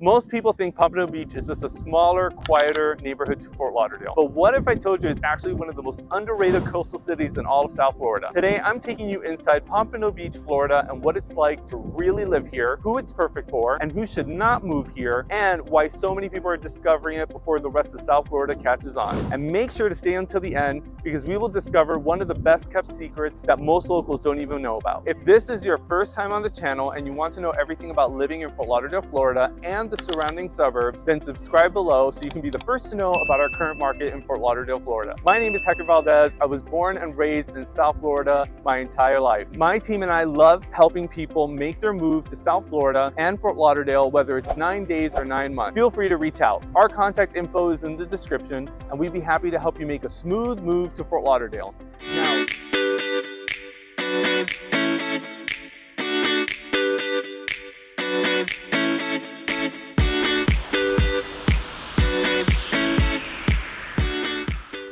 Most people think Pompano Beach is just a smaller, quieter neighborhood to Fort Lauderdale. But what if I told you it's actually one of the most underrated coastal cities in all of South Florida? Today, I'm taking you inside Pompano Beach, Florida, and what it's like to really live here, who it's perfect for, and who should not move here, and why so many people are discovering it before the rest of South Florida catches on. And make sure to stay until the end because we will discover one of the best kept secrets that most locals don't even know about. If this is your first time on the channel and you want to know everything about living in Fort Lauderdale, Florida, and the surrounding suburbs, then subscribe below so you can be the first to know about our current market in Fort Lauderdale, Florida. My name is Hector Valdes. I was born and raised in South Florida my entire life. My team and I love helping people make their move to South Florida and Fort Lauderdale, whether it's 9 days or 9 months. Feel free to reach out. Our contact info is in the description, and we'd be happy to help you make a smooth move to Fort Lauderdale. Now,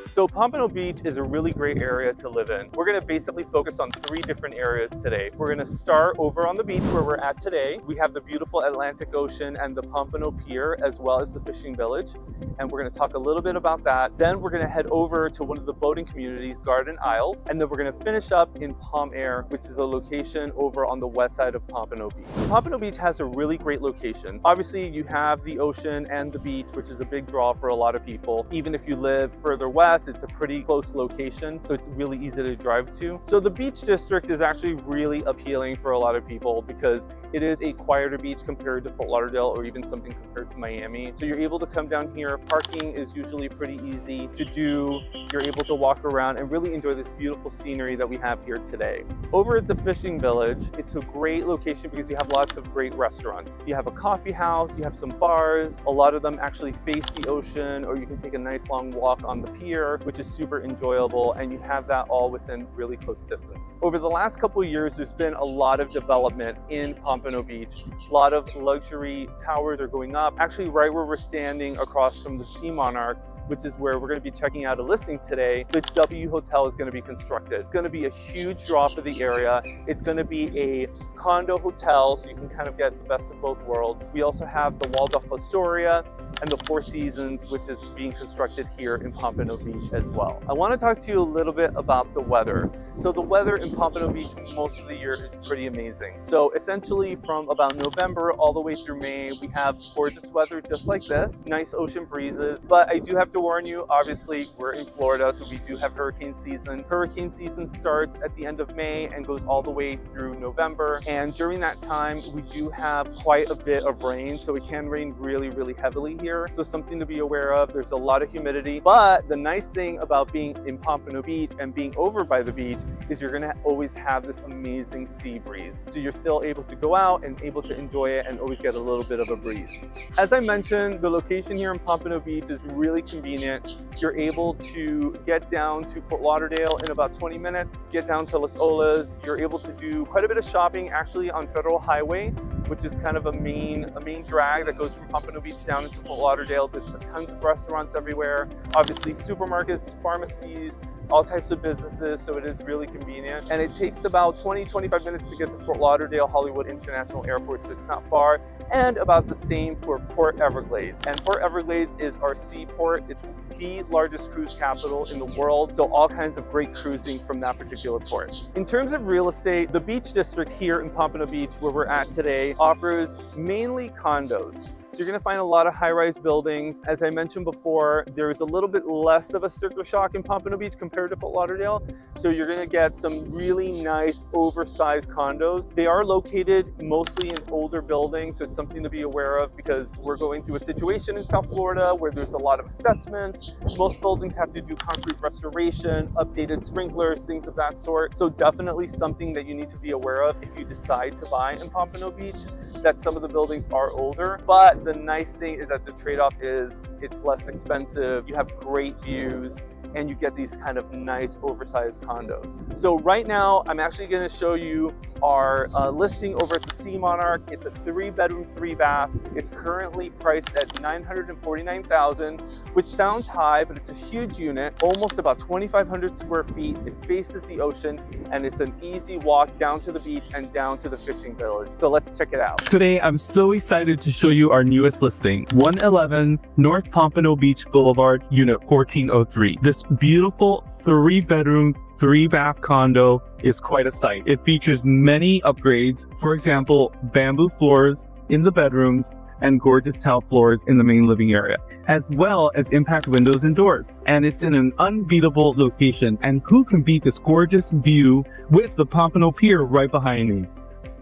so Pompano Beach is a really great area to live in. We're gonna basically focus on 3 different areas today. We're gonna start over on the beach where we're at today. We have the beautiful Atlantic Ocean and the Pompano Pier, as well as the fishing village. And we're gonna talk a little bit about that. Then we're gonna head over to one of the boating communities, Garden Isles. And then we're gonna finish up in Palm Aire, which is a location over on the west side of Pompano Beach. Pompano Beach has a really great location. Obviously, you have the ocean and the beach, which is a big draw for a lot of people. Even if you live further west, it's a pretty close location, so it's really easy to drive to. So the beach district is actually really appealing for a lot of people because it is a quieter beach compared to Fort Lauderdale or even something compared to Miami. So you're able to come down here. Parking is usually pretty easy to do. You're able to walk around and really enjoy this beautiful scenery that we have here today. Over at the fishing village, it's a great location because you have lots of great restaurants. You have a coffee house, you have some bars. A lot of them actually face the ocean, or you can take a nice long walk on the pier, which is super enjoyable, and you have that all within really close distance. Over the last couple of years, there's been a lot of development in Pompano Beach. A lot of luxury towers are going up. Actually, right where we're standing across from the Monarch, which is where we're going to be checking out a listing today, the W Hotel is going to be constructed. It's going to be a huge draw for the area. It's going to be a condo hotel, so you can kind of get the best of both worlds. We also have the Waldorf Astoria and the Four Seasons, which is being constructed here in Pompano Beach as well. I want to talk to you a little bit about the weather. So the weather in Pompano Beach most of the year is pretty amazing. So essentially from about November all the way through May, we have gorgeous weather just like this, nice ocean breezes. But I do have to warn you, obviously we're in Florida, so we do have hurricane season. Hurricane season starts at the end of May and goes all the way through November. And during that time, we do have quite a bit of rain. So it can rain really, really heavily here. So something to be aware of. There's a lot of humidity. But the nice thing about being in Pompano Beach and being over by the beach is you're gonna always have this amazing sea breeze. So you're still able to go out and able to enjoy it and always get a little bit of a breeze. As I mentioned, the location here in Pompano Beach is really convenient. You're able to get down to Fort Lauderdale in about 20 minutes, get down to Las Olas. You're able to do quite a bit of shopping actually on Federal Highway, which is kind of a main drag that goes from Pompano Beach down into Fort Lauderdale. There's tons of restaurants everywhere, obviously supermarkets, pharmacies, all types of businesses, so it is really convenient. And it takes about 20-25 minutes to get to Fort Lauderdale Hollywood International Airport, so it's not far. And about the same for Port Everglades. And Port Everglades is our seaport. It's the largest cruise capital in the world, so all kinds of great cruising from that particular port. In terms of real estate, the beach district here in Pompano Beach, where we're at today, offers mainly condos. So you're gonna find a lot of high-rise buildings. As I mentioned before, there's a little bit less of a sticker shock in Pompano Beach compared to Fort Lauderdale. So you're gonna get some really nice oversized condos. They are located mostly in older buildings, so it's something to be aware of because we're going through a situation in South Florida where there's a lot of assessments. Most buildings have to do concrete restoration, updated sprinklers, things of that sort. So definitely something that you need to be aware of if you decide to buy in Pompano Beach, that some of the buildings are older. But the nice thing is that the trade-off is it's less expensive, you have great views, and you get these kind of nice oversized condos. So right now, I'm actually gonna show you our listing over at the Monarch. It's a 3-bedroom, 3-bath. It's currently priced at $949,000, which sounds high, but it's a huge unit, almost about 2,500 square feet. It faces the ocean, and it's an easy walk down to the beach and down to the fishing village. So let's check it out. Today, I'm so excited to show you our newest listing, 111 North Pompano Beach Boulevard, Unit 1403. This beautiful 3-bedroom, 3-bath condo is quite a sight. It features many upgrades, for example, bamboo floors in the bedrooms and gorgeous tile floors in the main living area, as well as impact windows and doors. And it's in an unbeatable location. And who can beat this gorgeous view with the Pompano Pier right behind me?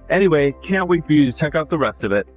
Anyway, can't wait for you to check out the rest of it.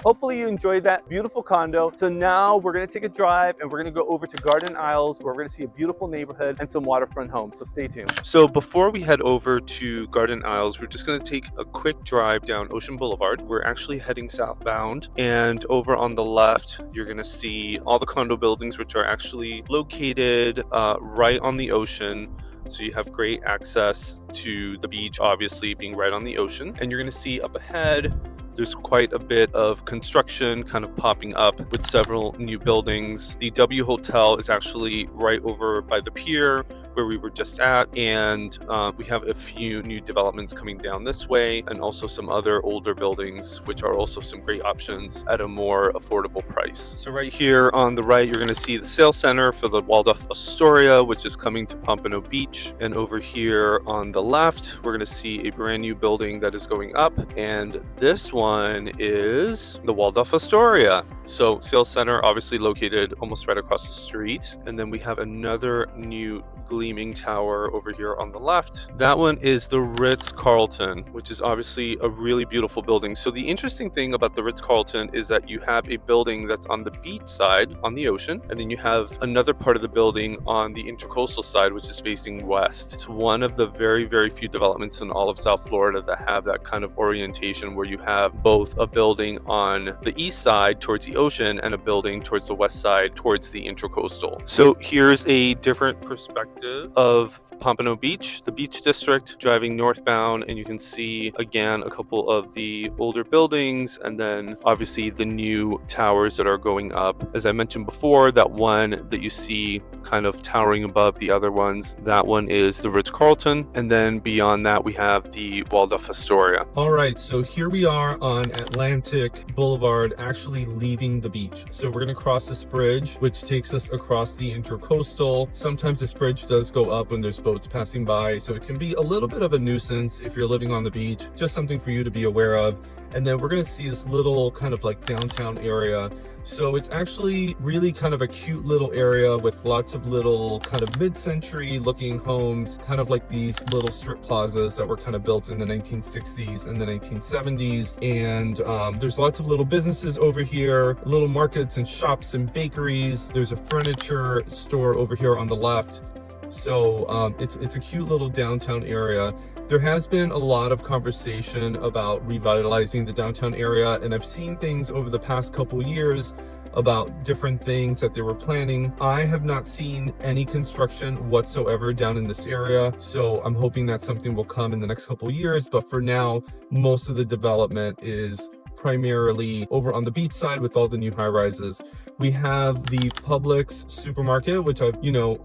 Hopefully you enjoyed that beautiful condo. So now we're gonna take a drive and we're gonna go over to Garden Isles where we're gonna see a beautiful neighborhood and some waterfront homes. So stay tuned. So before we head over to Garden Isles, we're just gonna take a quick drive down Ocean Boulevard. We're actually heading southbound, and over on the left, you're gonna see all the condo buildings, which are actually located right on the ocean. So you have great access to the beach, obviously being right on the ocean. And you're gonna see up ahead, there's quite a bit of construction kind of popping up with several new buildings. The W Hotel is actually right over by the pier where we were just at, and we have a few new developments coming down this way, and also some other older buildings which are also some great options at a more affordable price. So right here on the right, you're going to see the sales center for the Waldorf Astoria, which is coming to Pompano Beach. And over here on the left, we're going to see a brand new building that is going up, and this one is the Waldorf Astoria. So sales center obviously located almost right across the street, and then we have another new gleaming tower over here on the left. That one is the Ritz-Carlton, which is obviously a really beautiful building. So the interesting thing about the Ritz-Carlton is that you have a building that's on the beach side on the ocean, and then you have another part of the building on the intercoastal side, which is facing west. It's one of the very, very few developments in all of South Florida that have that kind of orientation where you have both a building on the east side towards the ocean and a building towards the west side towards the intercoastal. So here's a different perspective of Pompano Beach, the beach district, driving northbound, and you can see again a couple of the older buildings and then obviously the new towers that are going up. As I mentioned before, that one that you see kind of towering above the other ones, that one is the Ritz-Carlton, and then beyond that we have the Waldorf Astoria. All right, so here we are on Atlantic Boulevard, actually leaving the beach. So we're going to cross this bridge, which takes us across the intercoastal. Sometimes this bridge does go up when there's boats passing by, so it can be a little bit of a nuisance if you're living on the beach. Just something for you to be aware of. And then we're going to see this little kind of like downtown area. So it's actually really kind of a cute little area with lots of little kind of mid-century looking homes, kind of like these little strip plazas that were kind of built in the 1960s and the 1970s. And there's lots of little businesses over here, little markets and shops and bakeries. There's a furniture store over here on the left. So it's a cute little downtown area. There has been a lot of conversation about revitalizing the downtown area, and I've seen things over the past couple years about different things that they were planning. I have not seen any construction whatsoever down in this area, so I'm hoping that something will come in the next couple years. But for now, most of the development is primarily over on the beach side with all the new high rises. We have the Publix supermarket, which I've,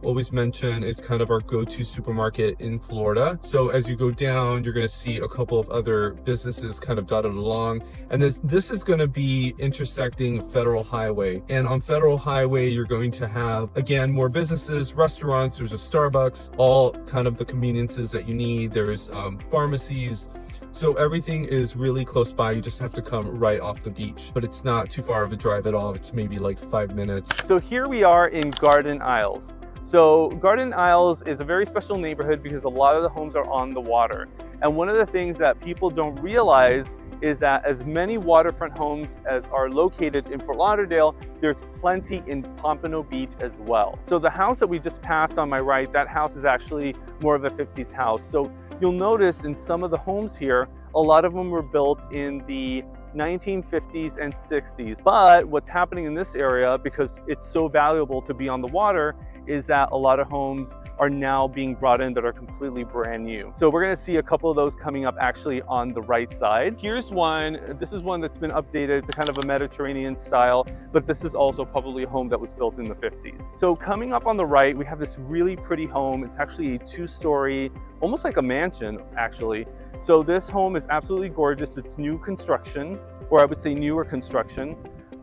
always mention is kind of our go-to supermarket in Florida. So as you go down, you're going to see a couple of other businesses kind of dotted along. And this is going to be intersecting Federal Highway. And on Federal Highway, you're going to have, again, more businesses, restaurants, there's a Starbucks, all kind of the conveniences that you need. There's pharmacies. So everything is really close by. You just have to come right off the beach, but it's not too far of a drive at all. It's maybe like 5 minutes. So here we are in Garden Isles. So Garden Isles is a very special neighborhood because a lot of the homes are on the water. And one of the things that people don't realize is that as many waterfront homes as are located in Fort Lauderdale, there's plenty in Pompano Beach as well. So the house that we just passed on my right, that house is actually more of a 50s house. So you'll notice in some of the homes here, a lot of them were built in the 1950s and 60s. But what's happening in this area, because it's so valuable to be on the water, is that a lot of homes are now being brought in that are completely brand new. So we're gonna see a couple of those coming up actually on the right side. Here's one, this is one that's been updated to kind of a Mediterranean style, but this is also probably a home that was built in the 50s. So coming up on the right, we have this really pretty home. It's actually a 2-story, almost like a mansion actually. So this home is absolutely gorgeous. It's new construction, or I would say newer construction.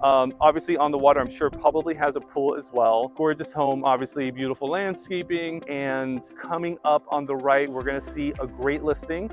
Obviously on the water, I'm sure probably has a pool as well. Gorgeous home, obviously beautiful landscaping. And coming up on the right, we're gonna see a great listing.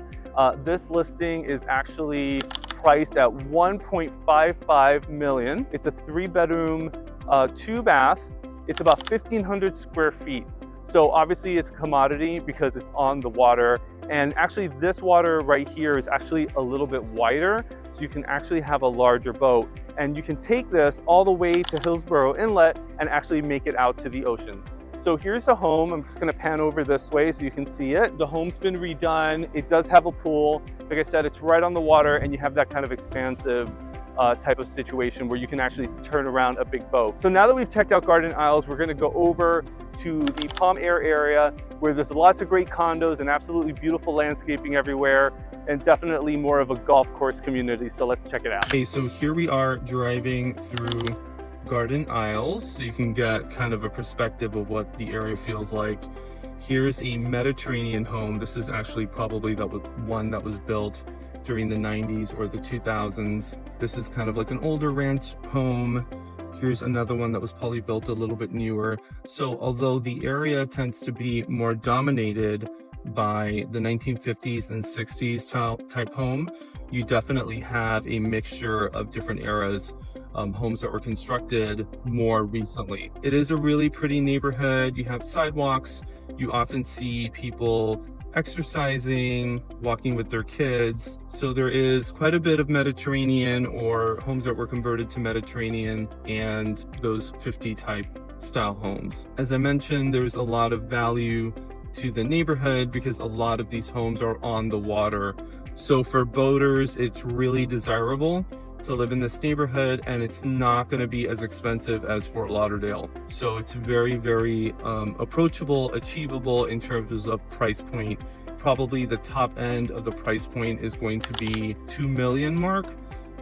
This listing is actually priced at $1.55 million. It's a 3-bedroom, 2-bath. It's about 1,500 square feet. So obviously it's a commodity because it's on the water. And actually this water right here is actually a little bit wider, so you can actually have a larger boat. And you can take this all the way to Hillsborough Inlet and actually make it out to the ocean. So here's a home. I'm just gonna pan over this way so you can see it. The home's been redone. It does have a pool. Like I said, it's right on the water and you have that kind of expansive type of situation where you can actually turn around a big boat. So now that we've checked out Garden Isles, we're gonna go over to the Palm Aire area where there's lots of great condos and absolutely beautiful landscaping everywhere, and definitely more of a golf course community. So let's check it out. Okay, so here we are driving through Garden Isles, so you can get kind of a perspective of what the area feels like. Here's a Mediterranean home. This is actually probably one that was built during the 90s or the 2000s. This is kind of like an older ranch home. Here's another one that was probably built a little bit newer. So although the area tends to be more dominated by the 1950s and 60s type home, you definitely have a mixture of different eras, homes that were constructed more recently. It is a really pretty neighborhood. You have sidewalks. You often see people exercising, walking with their kids. So there is quite a bit of Mediterranean or homes that were converted to Mediterranean and those 50 type style homes. As I mentioned, there's a lot of value to the neighborhood because a lot of these homes are on the water. So for boaters, it's really desirable to live in this neighborhood, and it's not going to be as expensive as Fort Lauderdale. So it's very, very approachable, achievable in terms of price point. Probably the top end of the price point is going to be $2 million mark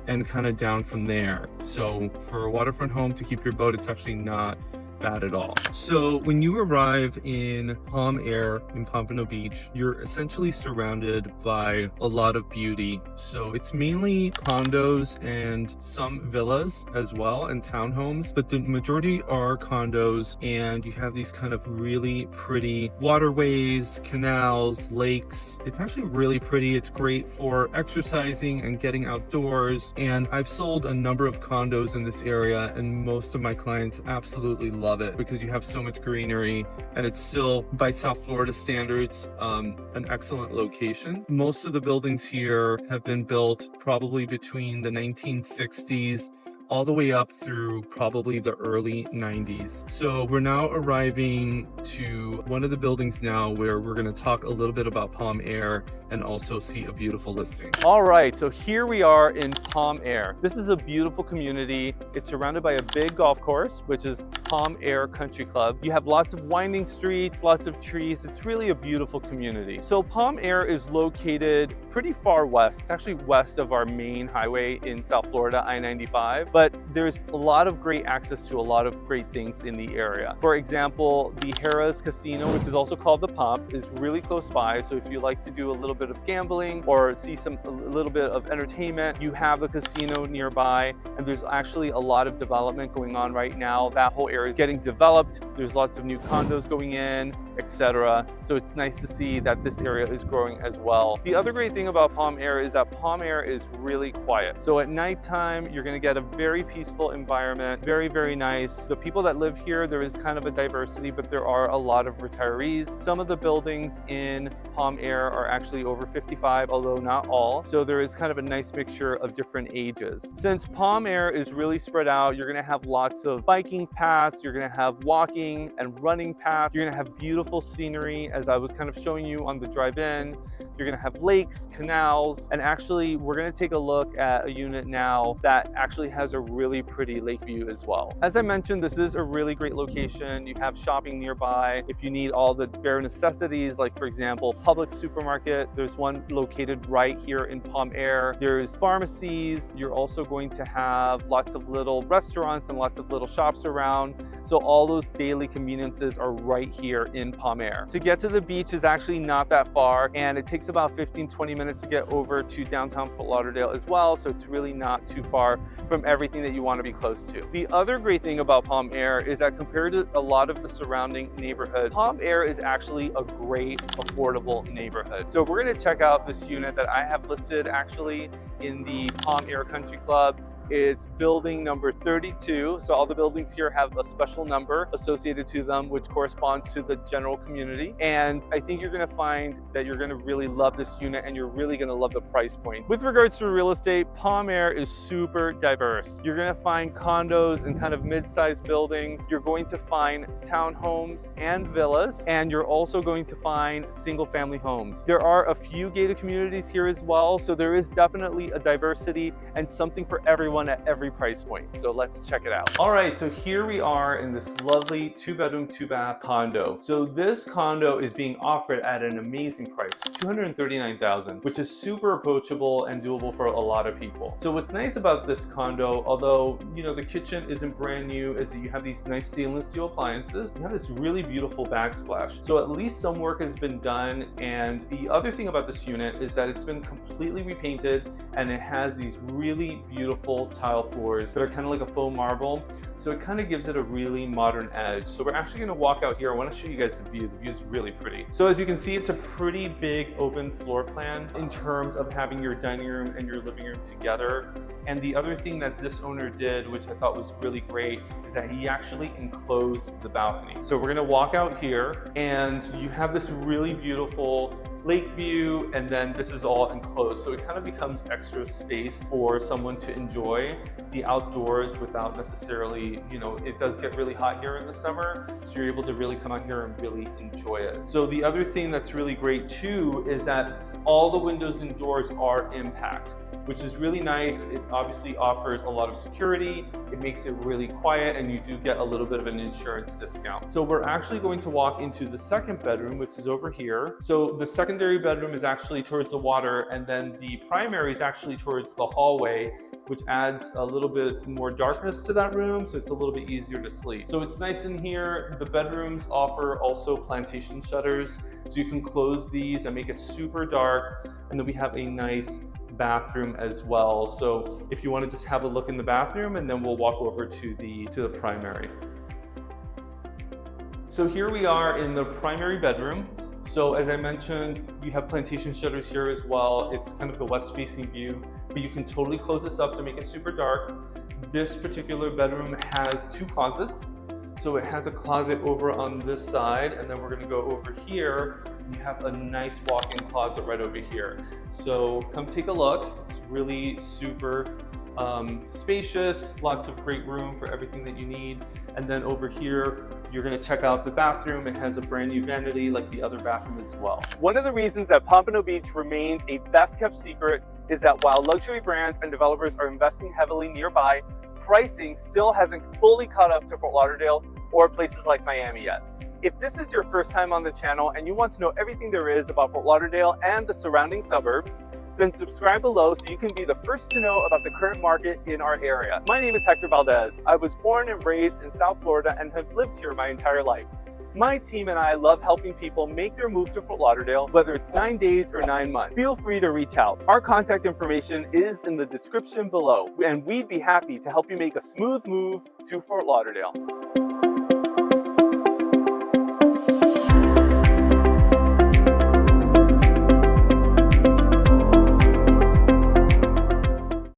and kind of down from there. So for a waterfront home to keep your boat, it's actually not bad at all. So when you arrive in Palm Aire in Pompano Beach, you're essentially surrounded by a lot of beauty. So it's mainly condos and some villas as well and townhomes, but the majority are condos, and you have these kind of really pretty waterways, canals, lakes. It's actually really pretty. It's great for exercising and getting outdoors. And I've sold a number of condos in this area, and most of my clients absolutely love it because you have so much greenery, and it's still, by South Florida standards, an excellent location. Most of the buildings here have been built probably between the 1960s all the way up through probably the early 90s. So we're now arriving to one of the buildings now where we're going to talk a little bit about Palm Aire and also see a beautiful listing. All right, so here we are in Palm Aire. This is a beautiful community. It's surrounded by a big golf course, which is Palm Aire Country Club. You have lots of winding streets, lots of trees. It's really a beautiful community. So Palm Aire is located pretty far west. It's actually west of our main highway in South Florida, I-95. but there's a lot of great access to a lot of great things in the area. For example, the Harrah's Casino, which is also called the Pump, is really close by. So if you like to do a little bit of gambling or see a little bit of entertainment, you have the casino nearby, and there's actually a lot of development going on right now. That whole area is getting developed. There's lots of new condos going in, etc. So it's nice to see that this area is growing as well. The other great thing about Palm Aire is that Palm Aire is really quiet. So at nighttime, you're going to get a very peaceful environment, very, very nice. The people that live here, there is kind of a diversity, but there are a lot of retirees. Some of the buildings in Palm Aire are actually over 55, although not all. So there is kind of a nice mixture of different ages. Since Palm Aire is really spread out, you're going to have lots of biking paths, you're going to have walking and running paths, you're going to have beautiful scenery, as I was kind of showing you on the drive-in. You're going to have lakes, canals, and actually we're going to take a look at a unit now that actually has a really pretty lake view as well. As I mentioned, this is a really great location. You have shopping nearby. If you need all the bare necessities, like for example, Publix supermarket, there's one located right here in Palm Aire. There's pharmacies. You're also going to have lots of little restaurants and lots of little shops around. So all those daily conveniences are right here in Palm Aire. To get to the beach is actually not that far, and it takes about 15-20 minutes to get over to downtown Fort Lauderdale as well, so it's really not too far from everything that you want to be close to. The other great thing about Palm Aire is that compared to a lot of the surrounding neighborhoods, Palm Aire is actually a great affordable neighborhood. So we're going to check out this unit that I have listed actually in the Palm Aire Country Club. It's building number 32. So all the buildings here have a special number associated to them, which corresponds to the general community. And I think you're gonna find that you're gonna really love this unit, and you're really gonna love the price point. With regards to real estate, Palm Aire is super diverse. You're gonna find condos and kind of mid-sized buildings. You're going to find townhomes and villas, and you're also going to find single-family homes. There are a few gated communities here as well, so there is definitely a diversity and something for everyone at every price point. So let's check it out. All right, so here we are in this lovely 2-bedroom, 2-bath condo. So this condo is being offered at an amazing price, $239,000, which is super approachable and doable for a lot of people. So what's nice about this condo, although you know the kitchen isn't brand new, is that you have these nice stainless steel appliances. You have this really beautiful backsplash. So at least some work has been done. And the other thing about this unit is that it's been completely repainted, and it has these really beautiful tile floors that are kind of like a faux marble. So it kind of gives it a really modern edge. So we're actually going to walk out here. I want to show you guys the view. The view is really pretty. So as you can see, it's a pretty big open floor plan in terms of having your dining room and your living room together. And the other thing that this owner did, which I thought was really great, is that he actually enclosed the balcony. So we're going to walk out here, and you have this really beautiful lake view, and then this is all enclosed. So it kind of becomes extra space for someone to enjoy the outdoors without necessarily, you know, it does get really hot here in the summer. So you're able to really come out here and really enjoy it. So the other thing that's really great too is that all the windows and doors are impact, which is really nice. It obviously offers a lot of security. It makes it really quiet, and you do get a little bit of an insurance discount. So we're actually going to walk into the second bedroom, which is over here. So the secondary bedroom is actually towards the water, and then the primary is actually towards the hallway, which adds a little bit more darkness to that room, so it's a little bit easier to sleep. So it's nice in here. The bedrooms offer also plantation shutters, so you can close these and make it super dark. And then we have a nice bathroom as well. So if you want to just have a look in the bathroom, and then we'll walk over to the primary. So here we are in the primary bedroom. So as I mentioned, you have plantation shutters here as well. It's kind of the west facing view, but you can totally close this up to make it super dark. This particular bedroom has 2 closets. So it has a closet over on this side, and then we're gonna go over here. You have a nice walk-in closet right over here. So come take a look. It's really super spacious, lots of great room for everything that you need. And then over here, you're gonna check out the bathroom. It has a brand new vanity like the other bathroom as well. One of the reasons that Pompano Beach remains a best kept secret is that while luxury brands and developers are investing heavily nearby, pricing still hasn't fully caught up to Fort Lauderdale or places like Miami yet. If this is your first time on the channel and you want to know everything there is about Fort Lauderdale and the surrounding suburbs, Then subscribe below so you can be the first to know about the current market in our area. My name is Hector Valdez. I was born and raised in South Florida and have lived here my entire life. My team and I love helping people make their move to Fort Lauderdale, whether it's 9 days or 9 months. Feel free to reach out. Our contact information is in the description below, and we'd be happy to help you make a smooth move to Fort Lauderdale.